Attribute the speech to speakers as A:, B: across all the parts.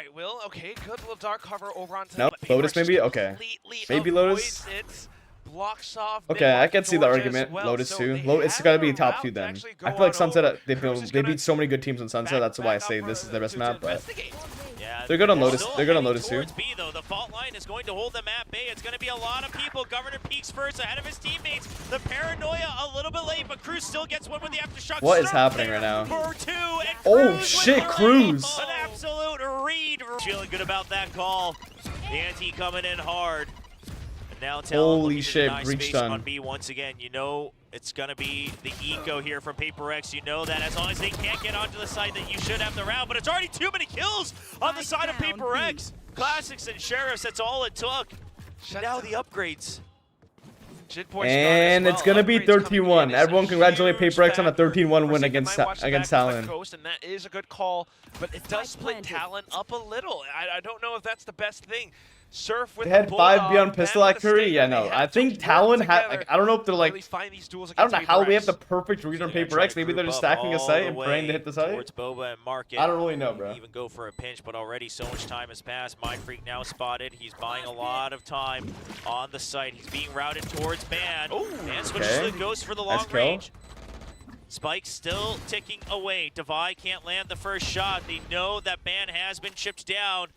A: Right, Will, okay, good little dark cover over onto
B: Nope, Lotus maybe? Okay. Maybe Lotus?
A: Blocks off
B: Okay, I can see the argument.
A: well.
B: Lotus
A: so
B: too. It's gotta be top 2 then. I feel like Sunset, they beat so many good teams on Sunset, that's why I say this is their best map, but
C: Yeah,
B: they're good on Lotus. They're good on Lotus too.
C: towards B, though. The fault line is going to hold them at bay. It's going to be a lot of people. Governor peaks first ahead of his teammates. The paranoia a little bit late, but Cruz still gets one with the aftershock.
B: What is happening right now?
C: For 2, and
B: Oh
C: Cruz
B: shit,
C: with
B: Cruz!
C: an absolute read. Feeling good about that call. The ante coming in hard. And now Talon
B: Holy shit,
C: nice
B: breach
C: space
B: done.
C: on B once again. You know it's going to be the eco here from prx. You know that as long as they can't get onto the site that you should have the round, but it's already too many kills on the side of prx. Classics and Sheriffs, that's all it took. Now the upgrades.
B: And it's gonna be 13-1. Everyone congratulate prx on a 13-1 win against Talon.
A: And that is a good call, but it does split Talon up a little. I don't know if that's the best thing. Surf with
B: They had 5 beyond pistol accuracy. Yeah, no. I think Talon had. Like, I don't know if they're like. I don't know how we have the perfect read on prx. Maybe they're just stacking a site and praying to hit the site.
C: Boba and Market.
B: I don't really know, bro.
C: Even go for a pinch, but already so much time has passed. Mindfreak now spotted. He's buying a lot of time on the site. He's being routed towards Ban. Ban switches to the Ghost for the long range. Spike still ticking away. Devi can't land the first shot. They know that Ban has been chipped down.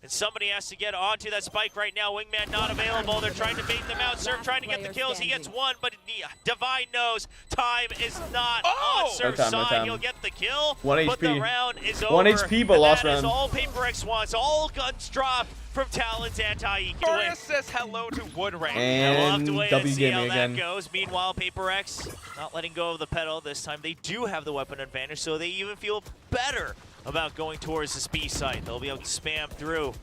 C: And somebody has to get onto that spike right now. Wingman not available. They're trying to bait them out. Surf trying to get the kills. He gets one, but Divine knows time is not on Surf's side. He'll get the kill,
B: 1
C: but
B: HP.
C: the round is over.
B: 1 HP, but lost round.
C: That is all prx wants. All guns dropped from Talon's anti-eco.
A: says hello to Woodrain.
B: And
C: we'll have to
B: W
C: see
B: gaming
C: how
B: again.
C: that goes. Meanwhile, prx not letting go of the pedal this time. They do have the weapon advantage, so they even feel better about going towards this B site. They'll be able to spam through.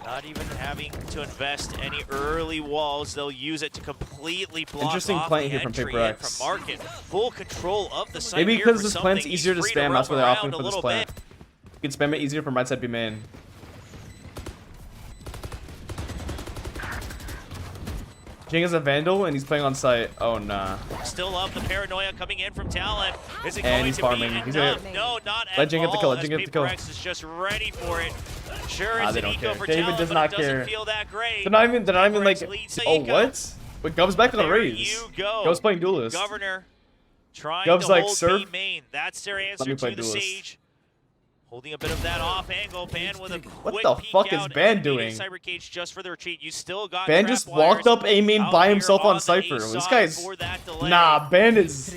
C: Not even having to invest any early walls, they'll use it to completely block
B: Interesting
C: off
B: plant
C: the
B: here from
C: entry
B: prx.
C: from Market. Full control of the site.
B: Maybe
C: here
B: because
C: for
B: this plant's
C: something.
B: easier to
C: He's free
B: spam, that's why they're
C: roam
B: opting
C: around
B: for this
C: a
B: plant.
C: bit.
B: You can spam it easier from right side B main. Jing is a Vandal and he's playing on site. Oh nah.
C: Still up, the paranoia coming in from Talon. Is it
B: And
C: going
B: he's
C: to
B: farming.
C: be
B: He's
C: enough?
B: there.
C: No, not
B: Let
C: at
B: Jing get the
C: all.
B: kill, let Jing get the kill.
C: prx is just ready for it. Sure, it's
B: They
C: an
B: don't
C: eco
B: care.
C: for
B: David
C: Talon,
B: does
C: but
B: not
C: it doesn't
B: care.
C: feel that great.
B: They're not even like.
C: prx leads the
B: Oh
C: eco.
B: what? Wait, Gov's back to the
C: There
B: raise.
C: you go.
B: Gov's playing Duelist.
C: Governor trying
B: Gov's
C: to
B: like,
C: hold
B: Surf,
C: B main. That's their
B: me
C: answer
B: play
C: to the
B: Duelist.
C: Sage. Holding a bit of that off angle. Ban with a
B: What
C: quick
B: the
C: peek
B: fuck is
C: out
B: Ban
C: and
B: doing?
C: Cyber cage just for the retreat. You still got
B: Ban
C: trap
B: just
C: wires
B: walked up A main
C: out
B: by
C: here
B: himself on
C: the
B: Cypher.
C: A
B: This
C: side
B: guy's.
C: for that delay.
B: Nah, Ban is.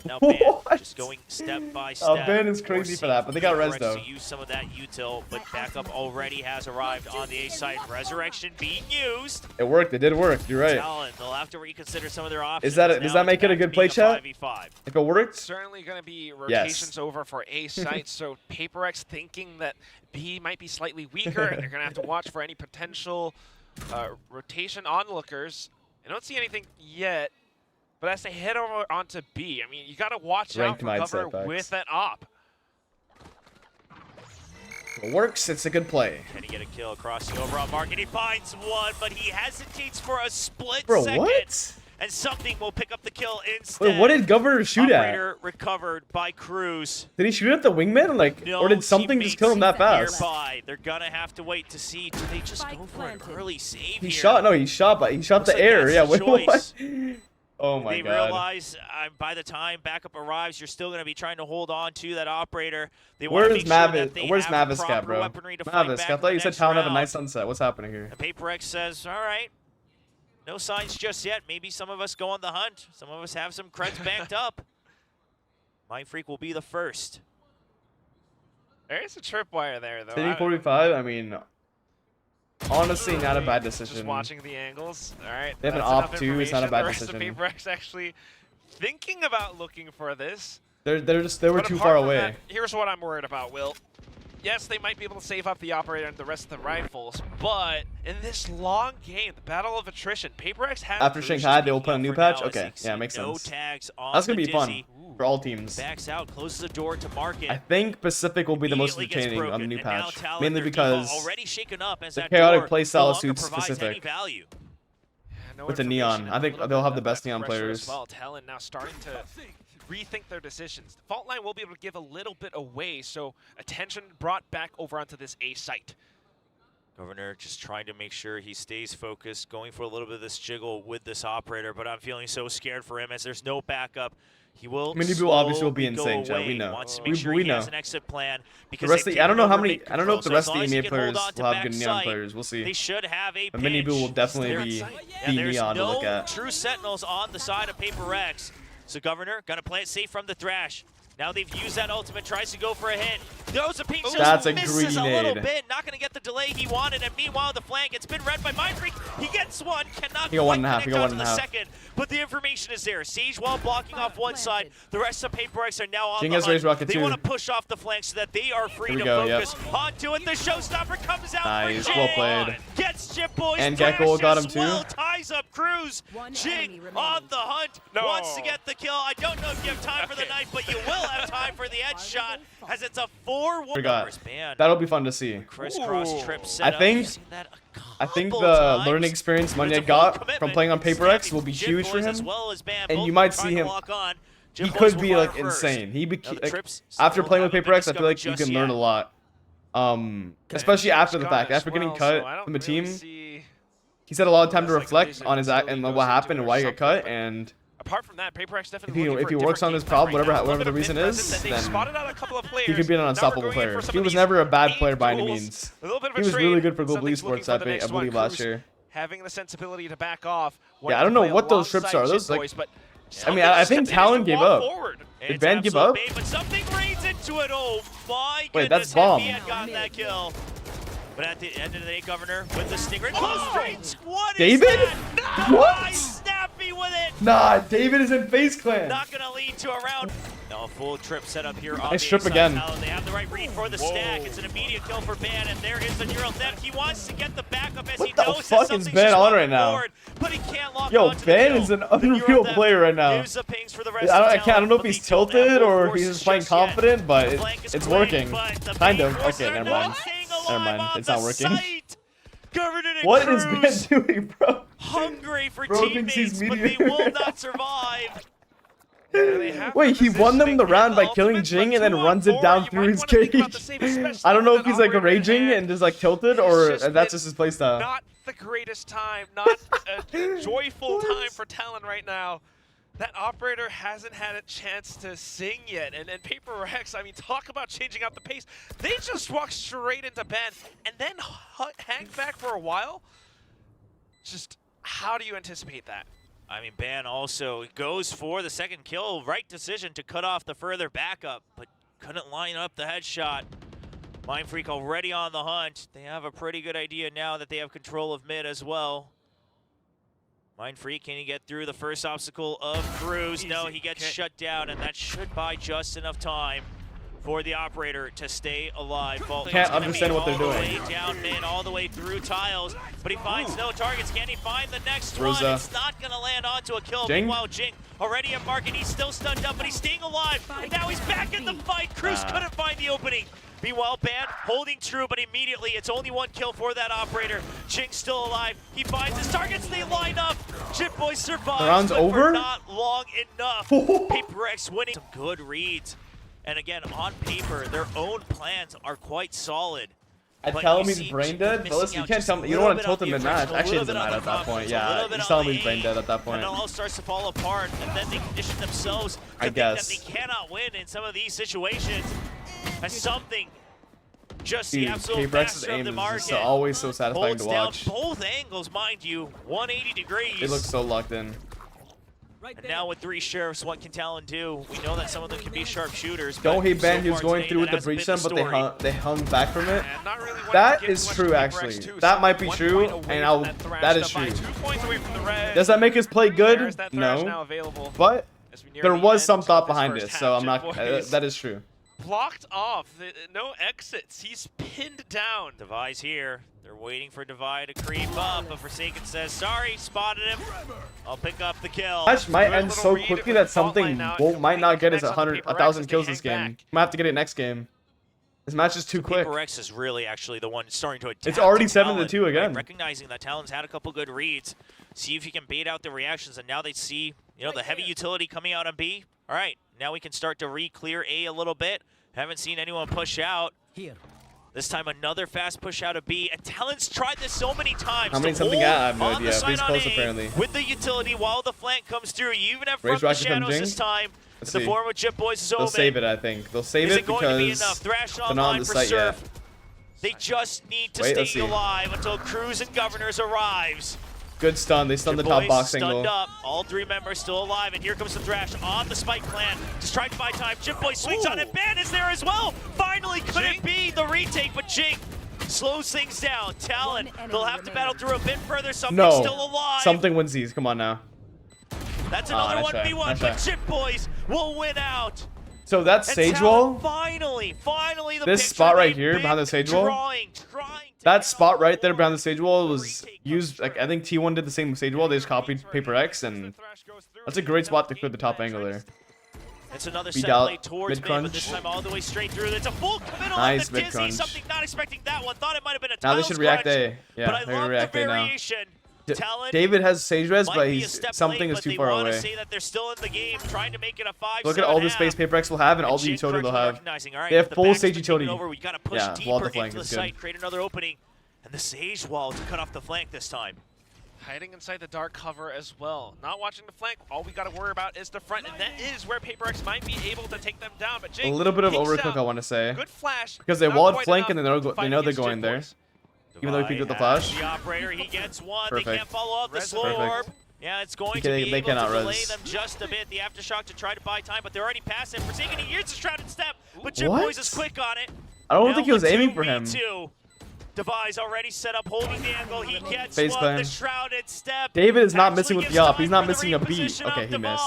C: Now Ban
B: What?
C: just going step by
B: Oh,
C: step.
B: Ben is crazy for that, but they got res
C: prx
B: though.
C: to use some of that util, but backup already has arrived on the A side. Resurrection being used.
B: It worked. It did work. You're right.
C: Talon, they'll have to reconsider some of their options.
B: Does that make it a good play, chat?
C: 5v5.
B: If it worked,
A: Certainly going to be rotations over for A sites, so prx thinking that B might be slightly weaker, and they're going to have to watch for any potential rotation onlookers. I don't see anything yet, but as they head over onto B, I mean, you got to watch out for cover with that op.
B: if it works. It's a good play.
C: Can he get a kill across the overall market? He finds one, but he hesitates for a split
B: Bro,
C: second.
B: what?
C: And something will pick up the kill instead.
B: Wait, what did Governor shoot at?
C: Operator recovered by Cruz.
B: Did he shoot at the wingman? Like,
C: No
B: or did something just kill him that fast?
C: Nearby. They're gonna have to wait to see. Do they just go for an early save
B: He
C: here?
B: shot. No, he shot. But he shot
C: Looks
B: the
C: like
B: air.
C: that's
B: Yeah.
C: the
B: Wait, what?
C: choice.
B: Oh my
C: they
B: god.
C: realize by the time backup arrives, you're still going to be trying to hold on to that operator. They
B: Where's
C: want to make sure that
B: Mavis?
C: they
B: Where's
C: have
B: Mavis
C: the
B: cat,
C: proper
B: bro?
C: weaponry to fight
B: Mavis,
C: back
B: I
C: in
B: thought
C: the
B: you said
C: next
B: Talon have a
C: round.
B: nice sunset. What's happening here?
C: And prx says, all right, no signs just yet. Maybe some of us go on the hunt. Some of us have some creds banked up. Mindfreak will be the first.
A: There is a tripwire there, though.
B: Hitting 45. I mean, honestly, not a bad decision.
A: Just watching the angles. All right.
B: They have an
A: that's
B: op
A: enough
B: too, it's not a
A: information.
B: bad
A: the rest
B: decision.
A: Of prx actually thinking about looking for this.
B: They were
A: But
B: too
A: apart
B: far
A: from
B: away.
A: that, here's what I'm worried about, Will. Yes, they might be able to save up the operator and the rest of the rifles, but in this long game, the battle of attrition, prx has.
B: After Shanghai, they will put a new patch. Okay, yeah, makes
C: no
B: sense.
C: tags on
B: That's gonna
C: the
B: be fun
C: Dizzy.
B: for all teams.
C: Backs out, closes the door to Market.
B: I think Pacific will be the most
C: Immediately gets
B: entertaining on the
C: broken,
B: new
C: and now
B: patch,
C: Talon,
B: mainly
C: their default
B: because
C: already shaken up as
B: the
C: that
B: chaotic
C: door
B: playstyle
C: no longer
B: suits
C: provides any
B: Pacific.
C: value.
A: No
B: with the
A: information
B: neon.
A: and
B: I
A: a
B: think
A: little
B: they'll
A: bit
B: have the
A: of
B: best
A: that
B: neon
A: pressure
B: players.
A: as well. Talon now starting to rethink their decisions. The fault line will be able to give a little bit away, so attention brought back over onto this A site.
C: Governor just trying to make sure he stays focused, going for a little bit of this jiggle with this operator, but I'm feeling so scared for him as there's no backup. He will.
B: Many people obviously will be insane, Chad. We know.
C: Wants to make sure he has an exit plan because
B: the rest of the, I don't know how many. I don't know if the rest of the
C: EMEA
B: EMEA players will have good neon players. We'll see.
C: They should have a.
B: But many people will definitely be neon to look at.
C: True sentinels on the side of prx. So Governor gonna play it safe from the thrash. Now they've used that ultimate, tries to go for a hit. Throws a pink,
B: that's a
C: misses
B: grenade.
C: a little bit, not gonna get the delay he wanted, and meanwhile the flank, it's been read by Mindfreak. He gets one, cannot
B: he got one and a half.
C: He
B: got one
C: and
B: and a half.
C: Second, but the information is there. Sage while blocking off one side, the rest of prx are now on
B: Jing
C: the
B: has
C: hunt.
B: raised rocket
C: They
B: too.
C: want to push off the flank so that they are free to
B: go,
C: focus onto it. The showstopper comes out.
B: Nice,
C: for
B: well
C: Jing.
B: played.
C: Gets Chip Boys.
B: And Gecko got him too.
C: Well, ties up Cruz. Jing on the hunt, wants to get the kill. I don't know if you have time for the knife, but you will have time for the headshot as it's a 4-1.
B: That'll be fun to see.
C: Crisscross trip set
B: I think the learning experience Munya got from playing on prx will be huge for him, and you might see him. He could be like insane. After playing with prx, I feel like you can learn a lot. Especially after the fact, after getting cut from the team, he's had a lot of time to reflect on his act and what happened and why he got cut. And
A: apart from that, prx definitely
B: if he works on his problem, whatever the reason is, then he could be an unstoppable player. He was never a bad player by any means. He was really good for Global Esports, I believe, last year.
A: Having the sensibility to back off.
B: Yeah, I don't know what those trips are. Those like, I mean, I think Talon gave up. Did Van give up?
C: But something rains into it. Oh my goodness!
B: Wait, that's bomb.
C: He had gotten that kill. But at the end of the day, Governor, with the stinger, close range. What
B: David?
C: is that? No,
B: what?
C: Snappy with it.
B: Nah, David is in FaZe Clan.
C: Not gonna lead to a round. Now a full trip set up here on
B: nice
C: the
B: trip again.
C: Talon. They have the right read for the stack. It's an immediate kill for Ban, and there is the neural theft. He wants to get the backup as he knows
B: what the fuck is Ben on right now?
C: Forward, but he can't lock
B: Yo,
C: onto
B: Ben
C: the
B: is an unreal player right now. I don't know if he's tilted or he's just playing confident, but it's working. Kind of. Okay, never mind. Never mind. It's not working. What is Ben doing, bro?
C: Hungry for teammates, but they will not survive.
B: Wait, he won them the round by killing Jing and then runs it down through his cage. I don't know if he's like raging and just like tilted or that's just his playstyle.
A: Not the greatest time, not a joyful time for Talon right now. That operator hasn't had a chance to sing yet, and prx, I mean, talk about changing up the pace. They just walked straight into Ben and then hang back for a while. Just how do you anticipate that?
C: I mean, Ban also goes for the second kill. Right decision to cut off the further backup, but couldn't line up the headshot. Mindfreak already on the hunt. They have a pretty good idea now that they have control of mid as well. Mindfreak, can he get through the first obstacle of Cruz? No, he gets shut down, and that should buy just enough time for the operator to stay alive.
B: Can't understand what they're doing.
C: All the way down mid, all the way through tiles, but he finds no targets. Can he find the next one? It's not going to land onto a kill.
B: Jing?
C: Meanwhile, Jing already at market. He's still stunned up, but he's staying alive. And now he's back in the fight. Cruz couldn't find the opening. Meanwhile, Ban holding true, but immediately it's only one kill for that operator. Jing's still alive. He finds his targets. They line up. Chip Boy survives.
B: The round's over?
C: For not long enough. prx winning. Some good reads. And again, on paper, their own plans are quite solid.
B: I'd tell him he's brain dead, but listen, you can't tell me. You don't want to tilt him in match. Actually, it doesn't matter at that point. Yeah, he's telling me he's brain dead at that point.
C: And it all starts to fall apart, and then they condition themselves to think that they cannot win in some of these situations. As something, just the absolute master of the market.
B: Is just always so satisfying to watch.
C: Down both angles, mind you, 180 degrees.
B: They look so locked in.
C: And now with 3 sheriffs, what can Talon do? We know that some of them can be sharpshooters.
B: Don't hate Ben, he was going through with the breach them, but they hung back from it. That is true, actually. That might be true, and that is true. Does that make his play good? No. But there was some thought behind it, so I'm not. That is true.
A: Blocked off, no exits. He's pinned down.
C: Devi's here. They're waiting for Devi to creep up, but Forsaken says, sorry, spotted him. I'll pick up the kill.
B: Match might end so quickly that something might not get us 1,000 kills this game. Might have to get it next game. This match is too quick.
C: prx is really actually the one starting to attack.
B: It's already
C: Talon,
B: 7-2 again.
C: Right? Recognizing that Talon's had a couple good reads. See if he can bait out the reactions, and now they see, you know, the heavy utility coming out on B. All right, now we can start to re-clear A a little bit. Haven't seen anyone push out. This time another fast push out of B, and Talon's tried this so many times.
B: How many something at? I have no idea. He's close apparently.
C: With the utility while the flank comes through. You even have from the shadows this time. The form of Chip Boys is open.
B: They'll save it, I think. They'll save it because they're not on the site yet.
C: They just need to stay alive until Cruz and Governors arrives.
B: Good stun. They stunned the top box angle.
C: Up. All 3 members still alive, and here comes the Thrash on the Spike plan. Just trying to buy time. Chip Boy swings on it. Ban is there as well. Finally, could it be the retake? But Jink slows things down. Talon, they'll have to battle through a bit further. Something's still alive.
B: Something wins these. Come on now.
C: That's another 1v1, but Chip Boys will win out.
B: So that's Sage Wall.
C: Finally, the
B: this spot right here behind the Sage Wall. That spot right there behind the Sage Wall was used. Like I think T1 did the same Sage Wall. They just copied prx, and that's a great spot to clear the top angle there.
C: It's another set play towards mid, but this time all the way straight through. It's a full committal on the Dizzy. Something not expecting that one. Thought it might have been a
B: now they should react A. Yeah,
C: but I love the variation.
B: Now. David has Sage Res, but something is too far away.
C: Say that they're still in the game, trying to make it a 5-7.
B: Look at all the space prx will have and all the utility they'll have. They have full Sage utility.
C: Yeah, wall the flank is good. Create another opening, and the Sage wall to cut off the flank this time.
A: Hiding inside the dark cover as well. Not watching the flank. All we got to worry about is the front, and that is where prx might be able to take them down. But Jake,
B: a little bit of overcook, I want to say.
A: Good flash.
B: Because they walled flank and they know they're going there. Even though he peeked with the flash.
C: The operator, he gets one.
B: Perfect.
C: They can't follow up the slow orb. Yeah, it's going to be able to delay them just a bit. The aftershock to try to buy time, but they're already past him. Forsaken, he hears the shrouded step, but Chip Boys is quick on it.
B: I don't think he was aiming for him.
C: Device already set up, holding the angle. He gets one, the shrouded step.
B: David is not missing with the op. He's not missing a beat. Okay, he missed.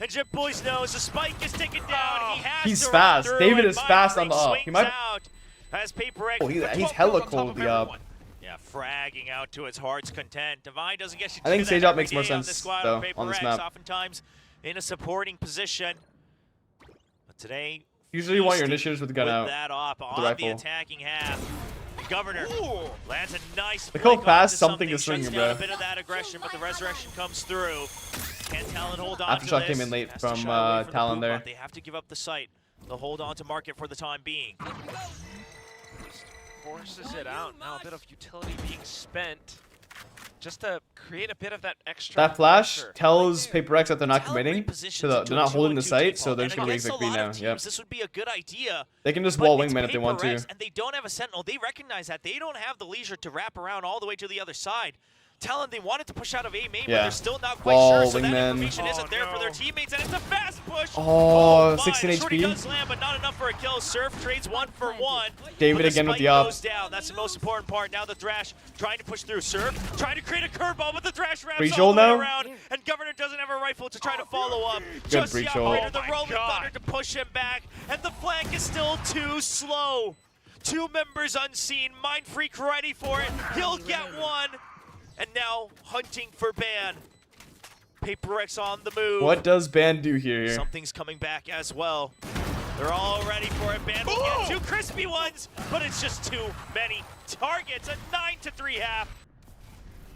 C: And Chip Boys knows the spike is taken down.
B: He's fast. David is fast on the op. He might.
C: As prx,
B: he's hella cold the op.
C: Yeah, fragging out to its heart's content. Divine doesn't get you.
B: I think Sage Op makes more sense though on this map.
C: Oftentimes in a supporting position, but today
B: usually you want your initiatives with the gun out.
C: That op on the attacking half. The Governor lands a nice.
B: Look how fast something is swinging, bro.
C: A bit of that aggression, but the resurrection comes through. Can Talon hold on?
B: Aftershock came in late from Talon there.
C: They have to give up the site. They'll hold on to market for the time being.
A: Forces it out. Now a bit of utility being spent just to create a bit of that extra.
B: That flash tells prx that they're not committing, so they're not holding the site, so they're just gonna be quick B now. Yep.
C: This would be a good idea.
B: They can just wall wingman if they want to.
C: And they don't have a sentinel. They recognize that they don't have the leisure to wrap around all the way to the other side. Talon, they wanted to push out of A main, but they're still not quite sure, so that information isn't there for their teammates, and it's a fast push.
B: Oh, 16 HP.
C: Does land, but not enough for a kill. Surf trades 1-for-1.
B: David again with the op.
C: Goes down. That's the most important part. Now the Thrash trying to push through. Surf trying to create a curveball, but the Thrash wraps all the way around, and Governor doesn't have a rifle to try to follow up. Just the operator, the rolling thunder to push him back, and the flank is still too slow. 2 members unseen. Mind Freak ready for it. He'll get one. And now hunting for Ban. prx on the move.
B: What does Ban do here?
C: Something's coming back as well. They're all ready for it. Ban will get 2 crispy ones, but it's just too many targets. A 9-3 half.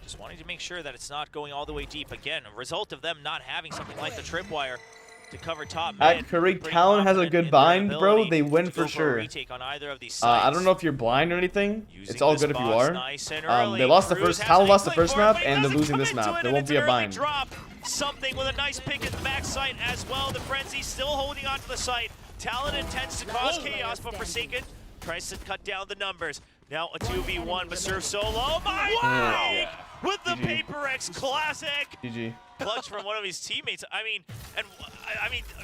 C: Just wanting to make sure that it's not going all the way deep. Again, a result of them not having something like the tripwire to cover top mid.
B: At Curry, Talon has a good bind, bro. They win for sure. I don't know if you're blind or anything. It's all good if you are. They lost the first. Talon lost the first map, and they're losing this map. There won't be a bind.
C: Something with a nice pick at the back site as well. The Frenzy still holding on to the site. Talon intends to cause chaos, but Forsaken tries to cut down the numbers. Now a 2v1, but Surf solo. My with the prx classic.
B: GG.
C: Clutch from one of his teammates. I mean,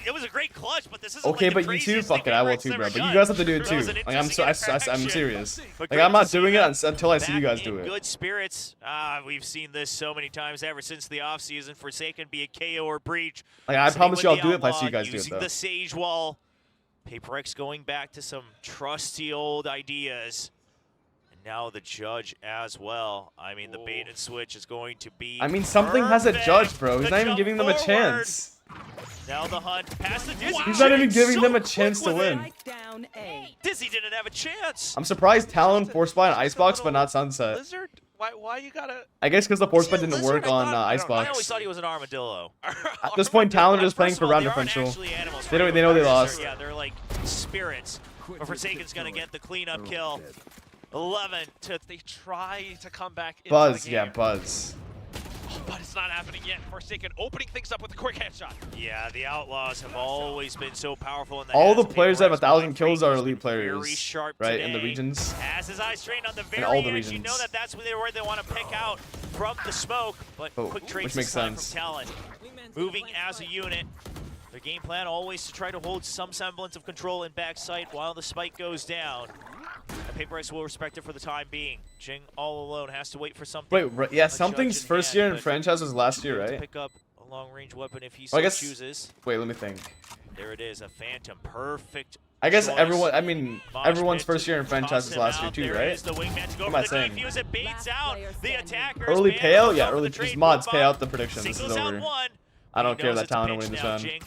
C: it was a great clutch, but this is
B: okay.
C: Like
B: but you too, fuck it, I will too, bro. But you guys have to do it too. Like I'm serious. Like I'm not doing it until I see you guys do it.
C: Good spirits. We've seen this so many times ever since the off season. Forsaken be a KO or breach.
B: Like I promise you, I'll do it if I see you guys do it
C: though. Using the Sage Wall. prx going back to some trusty old ideas. Now the judge as well. I mean, the bait and switch is going to be.
B: I mean, something has a judge, bro. He's not even giving them a chance.
C: Now the hunt past the Dizzy.
B: He's not even giving them a chance to win.
C: Dizzy didn't have a chance.
B: I'm surprised Talon force buy on Icebox, but not Sunset.
A: Lizard? Why you gotta?
B: I guess because the force buy didn't work on Icebox.
C: I always thought he was an armadillo.
B: At this point, Talon is playing for round differential. They know they lost.
C: Yeah, they're like spirits But Forsaken's gonna get the cleanup kill. 11 to.
A: They try to come back into
B: Buzz,
A: the game.
B: yeah, Buzz.
A: But it's not happening yet. Forsaken opening things up with a quick headshot.
C: Yeah, the Outlaws have always been so powerful in the
B: All the
C: hands of
B: players that have
C: PX.
B: 1,000 kills are elite
C: Very
B: players,
C: sharp
B: right, in the
C: today.
B: regions.
C: Has his eyes trained on the very
B: all the
C: edge. You
B: regions.
C: know that that's where they want to pick out from the smoke. But quick trades
B: which makes
C: this time
B: sense.
C: from Talon. Moving as a unit. Their game plan always to try to hold some semblance of control in backside while the spike goes down. And prx will respect it for the time being. Jing all alone has to wait for something.
B: Wait, yeah, something's
C: judge in
B: first
C: hand,
B: year in
C: but
B: franchise was last year,
C: to
B: right?
C: pick up a long-range weapon if he
B: Well,
C: so
B: I guess,
C: chooses.
B: wait, let me think.
C: There it is, a Phantom. Perfect.
B: I guess
C: choice.
B: everyone, I mean,
C: Mosh
B: everyone's
C: pit
B: first year in
C: to
B: franchise
C: toss
B: was
C: him
B: last year
C: out.
B: too,
C: There
B: right?
C: is the wingman to go
B: What
C: for
B: am I
C: the
B: saying?
C: defuse. It baits out the attackers.
B: Early
C: Bam
B: payout?
C: goes
B: Yeah,
C: over
B: early,
C: the trade.
B: just mods
C: Boom,
B: pay
C: boom.
B: out the prediction. This is
C: Singles out
B: over.
C: one.
B: I don't
C: He
B: care
C: knows
B: that
C: it's a
B: Talon
C: pinch
B: winning this
C: now,
B: round.
C: Jing.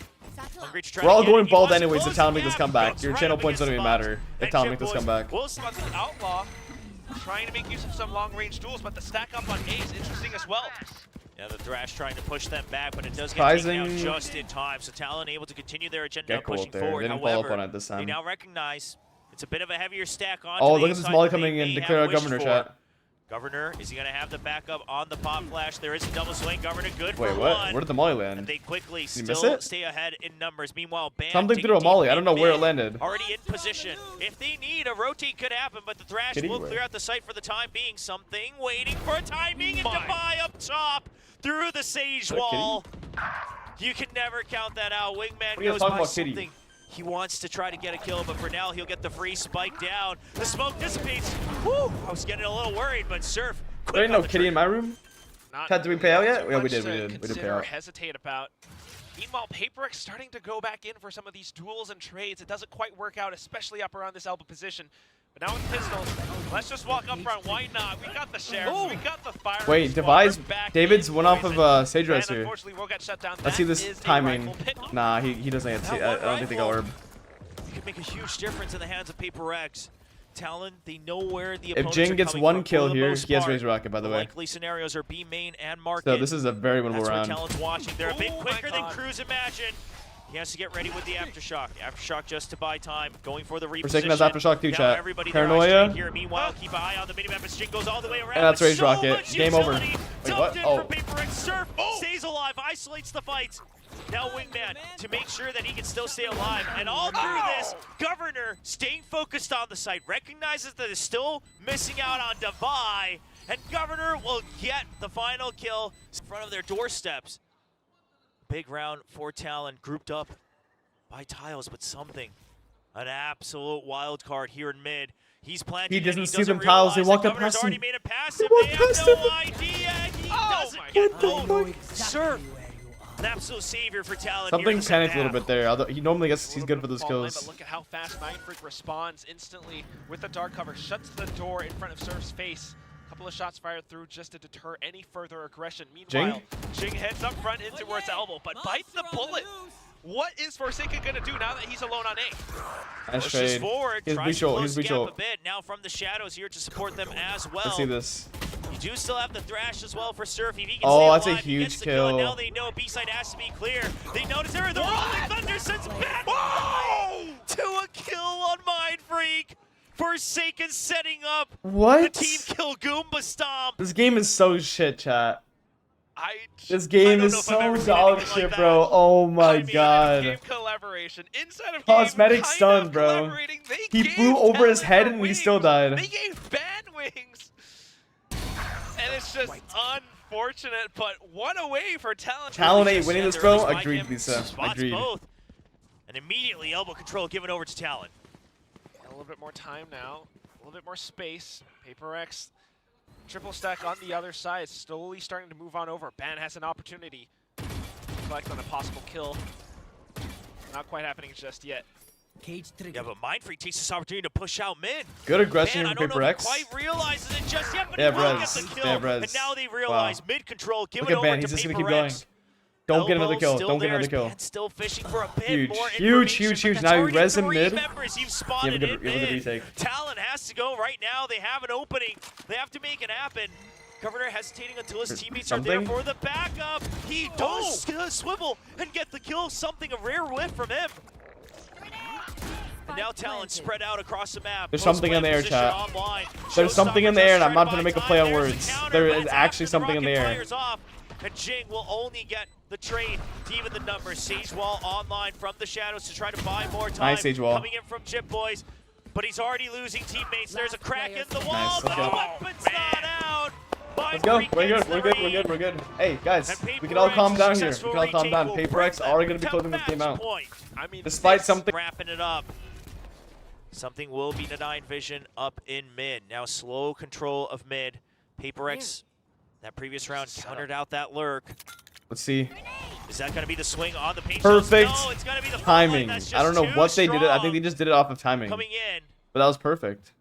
C: Hungry to try
B: We're
C: to
B: all
C: get
B: going
C: it. He
B: bald
C: wants to
B: anyways if
C: close
B: Talon
C: the
B: makes this
C: gap.
B: comeback.
C: Goes
B: Your
C: right
B: channel
C: up
B: points don't
C: against
B: even
C: Bob.
B: matter if
C: And
B: Talon
C: Chip
B: makes this
C: Boys
B: comeback.
C: will
A: The Outlaw trying to make use of some long-range duels, but the stack up on A is interesting as well.
C: Yeah, the Thrash trying to push them back, but it does get taken out
B: Surprising.
C: just in time. So Talon able to continue their agenda of
B: Gecko
C: pushing
B: up there.
C: forward.
B: They didn't follow up
C: However,
B: on it this
C: they
B: time.
C: now recognize it's a bit of a heavier stack on.
B: Oh, look at this molly coming in. Declare our governor,
C: for.
B: chat.
C: Governor, is he going to have the backup on the pop flash? There is a double swing. Governor good
B: Wait,
C: for
B: what?
C: one.
B: Where did the molly
C: And
B: land?
C: they quickly
B: Did you miss
C: still
B: it?
C: stay ahead in numbers. Meanwhile, Bam
B: Something
C: digging
B: threw a
C: deep
B: molly. I
C: in
B: don't know where it
C: mid.
B: landed.
C: Already in position. If they need, a rotate could happen, but the Thrash
B: Kitty
C: will
B: where?
C: clear out the site for the time being. Something waiting for a timing, and
A: My.
C: Defy up top through the Sage
B: that
C: wall. You can never count that out. Wingman
B: What are you
C: goes
B: talking
C: by
B: about, Kitty?
C: something. He wants to try to get a kill, but for now, he'll get the free spike down. The smoke dissipates. Whew, I was getting a little worried, but Surf quick
B: There ain't
C: on
B: no
C: the
B: kitty in
C: trigger.
B: my room.
A: Not
B: Ted, did we pay out yet?
A: too
B: Yeah, we
A: much
B: did,
A: to
B: we did. We did pay
A: consider or
B: out.
A: hesitate about. Meanwhile, prx starting to go back in for some of these duels and trades. It doesn't quite work out, especially up around this elbow position. But now with pistols, let's just walk up front. Why not? We got the sheriff. We got the fire.
B: Wait,
A: squad.
B: Device.
A: We're back
B: David's
A: in,
B: one off
A: boys,
B: of
A: and
B: Sage Res
A: Van,
B: here.
A: unfortunately, will get shut down.
B: Let's see
A: That
B: this
A: is a
B: timing.
A: rifle pick.
B: Nah, he doesn't get to. I don't think he got orb.
C: You could make a huge difference in the hands of PaperX. Talon, they know where the
B: If
C: opponents
B: Jing
C: are
B: gets
C: coming
B: one
C: from
B: kill
C: for the
B: here,
C: most
B: he has
C: part.
B: Razor Rocket, by the way.
C: Likely scenarios are B main and market.
B: So this is a very winnable
C: That's where
B: round.
C: Talon's watching. They're a bit
A: Oh my
C: quicker than
A: God.
C: Cruz imagined. He has to get ready with the Aftershock. Aftershock just to buy time. Going for the reposition.
B: Forsaken has Aftershock too,
C: Now
B: chat.
C: everybody their eyes
B: Paranoia.
C: straight here. Meanwhile, keep an eye on the minimap as Jing goes all the way around.
B: And that's
C: With
B: Rage
C: so
B: Rocket.
C: much
B: Game over.
C: utility.
B: Wait,
C: Dumped
B: what?
C: in
B: Oh.
C: for PaperX. Surf stays alive, isolates the fight. Now Wingman to make sure that he can still stay alive. And all through this, Governor staying focused on the site, recognizes that it's still missing out on Defy, and Governor will get the final kill in front of their doorsteps. Big round for Talon, grouped up by tiles, but something. An absolute wild card here in mid. He's planting.
B: He
C: and
B: doesn't see them
C: realize
B: tiles, they
C: that
B: walk up
C: Governor's
B: past
C: already
B: him.
C: made it past
B: They
C: him.
B: walk
C: They have
B: past
C: no
B: him.
C: idea. He
A: Oh
C: doesn't
A: my
C: get
B: God.
C: both. Sir, an absolute savior for Talon.
B: Something
C: here in the
B: panicked a little
C: half.
B: bit there. Although he normally gets, he's good for those
A: Fall line,
B: kills.
A: But look at how fast Mindfreak responds instantly with the dark cover. Shuts the door in front of Surf's face. Couple of shots fired through just to deter any further aggression. Meanwhile, Jing heads up front into towards elbow, but bites the bullet. What is Forsaken gonna do now that he's alone on A?
B: Nice
C: Pushes
B: trade.
C: forward,
B: He's
C: tries to
B: Bucho.
C: close
B: He's
C: the gap
B: Bucho.
C: a bit. Now from the shadows here to support them as well.
B: Let's see this.
C: You do still have the Thrash as well for Surf. If he can
B: Oh,
C: stay
B: that's a
C: alive, he
B: huge
C: gets the kill. And
B: kill.
C: now they know B-side has to be clear. They notice there. The Rolling Thunder sends back to a kill on Mindfreak. Forsaken setting up the
B: What?
C: team kill Goomba Stomp.
B: This game is so shit, chat. This
C: I
B: game
C: don't
B: is
C: know if I've
B: so
C: ever seen
B: dog
C: anything
B: shit,
C: like
B: bro.
C: that.
B: Oh my
A: I mean,
B: god.
A: Game collaboration inside of
B: Cosmetic
A: game,
B: stun,
A: kind of
B: bro.
A: collaborating. They
B: He
A: gave
B: flew over his
A: Talon
B: head
A: the
B: and he still
A: wings.
B: died.
A: They gave Ban wings, and it's just unfortunate. But one away for Talon.
B: Talon
C: Really
B: ain't
C: just
B: winning
C: had
B: this,
C: to
B: bro.
C: really spike
B: Agreed,
C: him.
B: Lisa.
C: Spots
B: Agreed.
C: both. And immediately elbow control given over to Talon.
A: A little bit more time now, a little bit more space. PaperX, triple stack on the other side, slowly starting to move on over. Ban has an opportunity to collect on a possible kill. Not quite happening just yet.
C: Yeah, but Mindfreak takes this opportunity to push out mid.
B: Good aggression
C: Man, I
B: from
C: don't know if
B: PaperX.
C: he quite realizes it just yet, but
B: They
C: he
B: have
C: will get
B: res.
C: the
B: They
C: kill.
B: have res.
C: And now they realize
B: Wow.
C: mid-control, give
B: Look
C: it
B: at
C: over
B: Ben.
C: to
B: He's just gonna keep going.
C: PaperX.
B: Don't get another
C: Elbow
B: kill.
C: still
B: Don't get
C: there
B: another
C: as
B: kill.
C: Ben's still fishing for a bit
B: Huge,
C: more
B: huge,
C: information,
B: huge,
C: but
B: huge.
C: that's
B: Now you
C: already
B: res him
C: 3
B: mid.
C: members you've
B: You
C: spotted
B: have a
C: in
B: good
C: mid.
B: retake.
C: Talon has to go right now. They have an opening. They have to make it happen. Governor hesitating until his teammates are there
B: Something?
C: for the backup. He does swivel and get the kill. Something, a rare whiff from him. Now Talon spread out across the map.
B: There's something in the air, chat. There's something in the air, and I'm not going to make a play on words. There is actually something in the air.
C: And Jing will only get the trade to even the numbers. Sage Wall online from the shadows to try to buy more time.
B: Nice Sage Wall.
C: Coming in from Chip Boys, but he's already losing teammates. There's a crack in the wall.
B: Nice, let's go.
C: The weapon's not out.
B: Let's go. We're good. We're good. We're good. We're good. Hey, guys, we can all calm down here. We can all calm down. prx are going to be closing this game out.
A: I mean,
B: Despite something.
C: Wrapping it up. Something will be denied vision up in mid. Now slow control of mid. prx, that previous round countered out that lurk.
B: Let's see.
C: Is that going to be the swing on the paint?
B: Perfect
C: No, it's going to be the
B: timing.
C: That's just
B: I don't know
C: too
B: what they did. I
C: strong.
B: think they just did it off of timing.
C: Coming in
B: But that was perfect.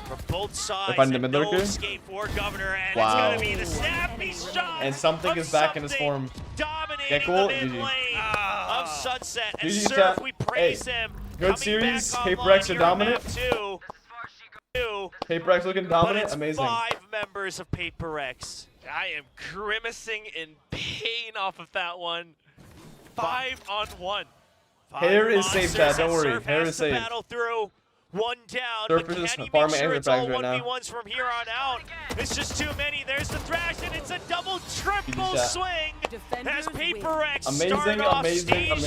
C: from both sides.
B: Finding the
C: And
B: mid
C: no
B: lurker.
C: escape for Governor, and
B: Wow.
C: it's going to be the snappy shot.
B: And something is back in his form.
C: Dominating
B: Gekko,
C: the mid
B: GG.
C: lane of Sunset. And
B: GG,
C: Surf,
B: chat.
C: we praise him.
B: Good
C: Coming
B: series.
C: back
B: prx
C: online
B: are
C: here on
B: dominant.
C: map two.
B: prx looking
C: But
B: dominant.
C: it's
B: Amazing.
C: 5 members of prx.
A: I am grimacing in pain off of that one. 5-on-1.
B: Hair is safe, chat. Don't worry. Hair is safe.
C: Battle through. One down,
B: Surf
C: but
B: is
C: can he
B: farming
C: make sure
B: anger
C: it's all
B: frags right now.
C: 1v1s from here on out? It's just too many. There's the thrash, and it's a double, triple
B: chat.
C: swing as
D: Defenders win.
C: prx
B: Amazing,
C: start off
B: amazing,
C: stage
B: amazing.